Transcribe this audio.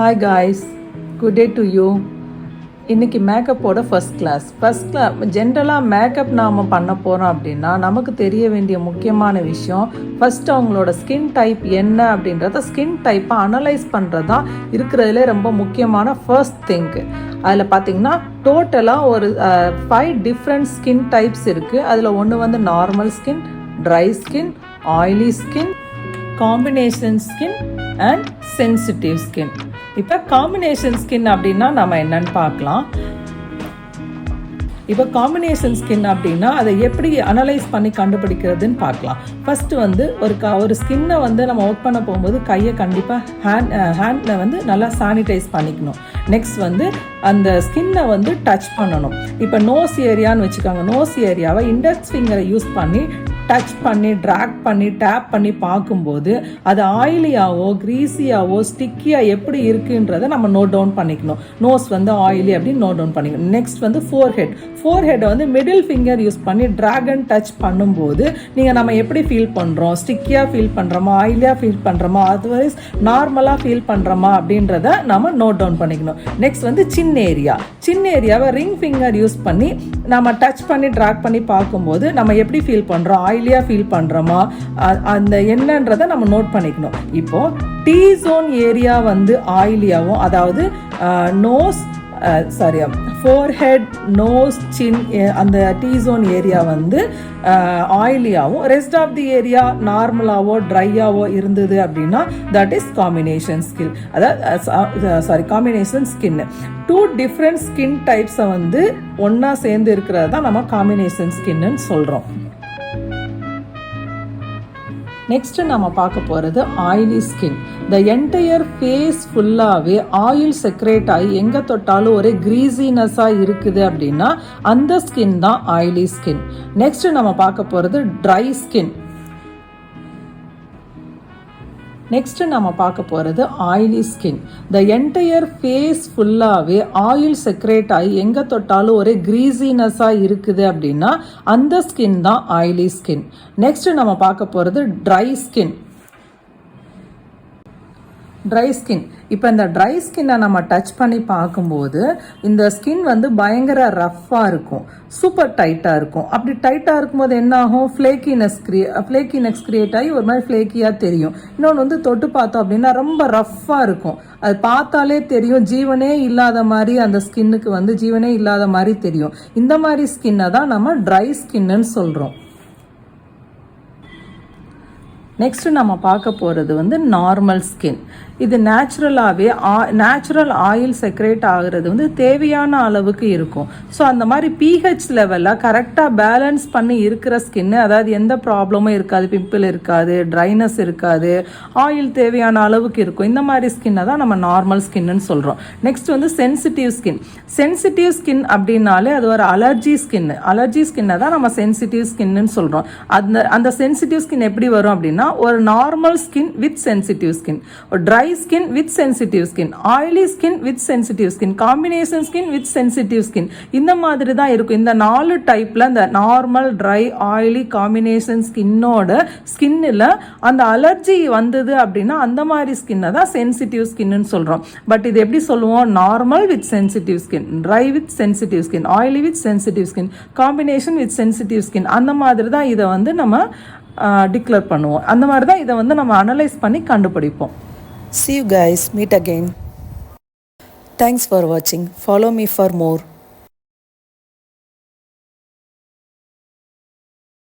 Hi guys, good day to you. இன்றைக்கி மேக்கப்போட first class ஜென்ரலாக makeup நாம் பண்ண போகிறோம் அப்படின்னா நமக்கு தெரிய வேண்டிய முக்கியமான விஷயம் ஃபஸ்ட்டு அவங்களோட ஸ்கின் டைப் என்ன அப்படின்றத ஸ்கின் டைப்பை அனலைஸ் பண்ணுறது தான் இருக்கிறதுலே ரொம்ப முக்கியமான ஃபர்ஸ்ட் திங்கு. அதில் பார்த்திங்கன்னா டோட்டலாக ஒரு 5 டிஃப்ரெண்ட் ஸ்கின் டைப்ஸ் இருக்குது. அதில் ஒன்று வந்து normal skin, dry skin, oily skin, combination skin and sensitive skin. இப்போ காம்பினேஷன் ஸ்கின் அப்படின்னா நம்ம என்னன்னு பார்க்கலாம். இப்போ காம்பினேஷன் ஸ்கின் அப்படின்னா அதை எப்படி அனலைஸ் பண்ணி கண்டுபிடிக்கிறதுன்னு பார்க்கலாம். ஃபஸ்ட்டு வந்து ஒரு ஸ்கின்னை வந்து நம்ம ஒர்க் பண்ண போகும்போது கையை கண்டிப்பாக ஹேண்டில் வந்து நல்லா சானிடைஸ் பண்ணிக்கணும். நெக்ஸ்ட் வந்து அந்த ஸ்கின்னை வந்து டச் பண்ணணும். இப்போ நோஸ் ஏரியான்னு வச்சுக்கோங்க. நோஸ் ஏரியாவை இண்டெக்ஸ் ஃபிங்கரை யூஸ் பண்ணி டச் பண்ணி ட்ராக் பண்ணி டேப் பண்ணி பார்க்கும்போது அது ஆயிலியாவோ க்ரீஸியாவோ ஸ்டிக்கியாக எப்படி இருக்குன்றதை நம்ம நோட் டவுன் பண்ணிக்கணும். நோஸ் வந்து ஆயிலி அப்படின்னு நோட் டவுன் பண்ணிக்கணும். நெக்ஸ்ட் வந்து ஃபோர்ஹெட்டை வந்து மிடில் ஃபிங்கர் யூஸ் பண்ணி ட்ராக் அண்ட் டச் பண்ணும்போது நம்ம எப்படி ஃபீல் பண்ணுறோம், ஸ்டிக்கியாக ஃபீல் பண்ணுறோமா, ஆயிலியாக ஃபீல் பண்ணுறோமா, அதர்வைஸ் நார்மலாக ஃபீல் பண்ணுறோமா அப்படின்றத நம்ம நோட் டவுன் பண்ணிக்கணும். நெக்ஸ்ட் வந்து சின் ஏரியாவை ரிங் ஃபிங்கர் யூஸ் பண்ணி நம்ம டச் பண்ணி ட்ராக் பண்ணி பார்க்கும்போது நம்ம எப்படி ஃபீல் பண்ணுறோம், ஆயிலியாக ஃபீல் பண்ணுறோமா, அந்த என்னன்றதை நம்ம நோட் பண்ணிக்கணும். இப்போது டி ஜோன் ஏரியா வந்து ஆயிலியாகவும், அதாவது ஃபோர்ஹெட், நோஸ், சின், அந்த டி ஜோன் ஏரியா வந்து ஆயிலியாகவும், ரெஸ்ட் ஆஃப் தி ஏரியா நார்மலாவோ ட்ரையாவோ இருந்தது அப்படின்னா தட் இஸ் காம்பினேஷன் ஸ்கின். அதாவது காம்பினேஷன் ஸ்கின். 2 டிஃப்ரெண்ட் ஸ்கின் டைப்ஸை வந்து ஒன்றா சேர்ந்து இருக்கிறது தான் நம்ம காம்பினேஷன் ஸ்கின்னு சொல்கிறோம். நெக்ஸ்ட்டு நம்ம பார்க்க போகிறது oily skin. The entire face ஃபுல்லாகவே ஆயில் செக்ரேட் ஆகி எங்கே தொட்டாலும் ஒரே க்ரீஸினஸாக இருக்குது அப்படின்னா அந்த ஸ்கின் தான் ஆயிலி ஸ்கின். நெக்ஸ்ட்டு நம்ம பார்க்க போகிறது ட்ரை ஸ்கின். நெக்ஸ்ட்டு நம்ம பார்க்க போகிறது oily skin. The entire face ஃபுல்லாகவே ஆயில் செக்ரேட் ஆகி எங்கே தொட்டாலும் ஒரே க்ரீஸினஸாக இருக்குது அப்படின்னா அந்த ஸ்கின் தான் ஆயிலி ஸ்கின். நெக்ஸ்ட்டு நம்ம பார்க்க போகிறது ட்ரை ஸ்கின். இப்போ இந்த ட்ரை ஸ்கின்னை நம்ம டச் பண்ணி பார்க்கும்போது இந்த ஸ்கின் வந்து பயங்கர ரஃப்பாக இருக்கும், சூப்பர் டைட்டாக இருக்கும். அப்படி டைட்டாக இருக்கும்போது என்ன ஆகும், ஃப்ளேக்கினஸ் கிரியேட் ஆகி ஒரு மாதிரி ஃப்ளேக்கியாக தெரியும். இன்னொன்று வந்து தொட்டு பார்த்தோம் அப்படின்னா ரொம்ப ரஃப்பாக இருக்கும். அது பார்த்தாலே தெரியும், ஜீவனே இல்லாத மாதிரி, அந்த ஸ்கின்னுக்கு வந்து ஜீவனே இல்லாத மாதிரி தெரியும். இந்த மாதிரி ஸ்கின்னை தான் நம்ம ட்ரை ஸ்கின்னு சொல்கிறோம். நெக்ஸ்ட்டு நம்ம பார்க்க போகிறது வந்து நார்மல் ஸ்கின். இது நேச்சுரல் ஆயில் செக்ரேட் ஆகிறது வந்து தேவையான அளவுக்கு இருக்கும். ஸோ அந்த மாதிரி pH லெவலில் கரெக்டாக பேலன்ஸ் பண்ணி இருக்கிற ஸ்கின்னு, அதாவது எந்த ப்ராப்ளமும் இருக்காது, பிம்பிள் இருக்காது, ட்ரைனஸ் இருக்காது, ஆயில் தேவையான அளவுக்கு இருக்கும். இந்த மாதிரி ஸ்கின்னை தான் நம்ம நார்மல் ஸ்கின்னு சொல்கிறோம். நெக்ஸ்ட் வந்து சென்சிட்டிவ் ஸ்கின் அப்படின்னாலே அது ஒரு அலர்ஜி ஸ்கின்னை தான் நம்ம சென்சிட்டிவ் ஸ்கின்னு சொல்கிறோம். அந்த சென்சிட்டிவ் ஸ்கின் எப்படி வரும் அப்படின்னா ஒரு normal skin with sensitive skin, ஒரு dry skin with sensitive skin, oily skin with sensitive skin, combination skin with sensitive skin, இந்த மாதிரி தான் இருக்கும். இந்த 4 டைப்ல இந்த நார்மல், ட்ரை, ஆயிலி, காம்பினேஷன் ஸ்கின்னில் அந்த அலர்ஜி வந்தது அப்படின்னா அந்த மாதிரி ஸ்கின்னை தான் சென்சிட்டிவ் ஸ்கின்னு சொல்கிறோம். பட் இது எப்படி சொல்லுவோம், normal with sensitive skin, try with sensitive skin, oily with sensitive skin, combination with sensitive skin, அந்த மாதிரி தான் இதை வந்து நம்ம டிக்ளேர் பண்ணுவோம். அந்த மாதிரி தான் இதை வந்து நம்ம அனலைஸ் பண்ணி கண்டுபிடிப்போம். See you guys, meet again. Thanks for watching. Follow me for more.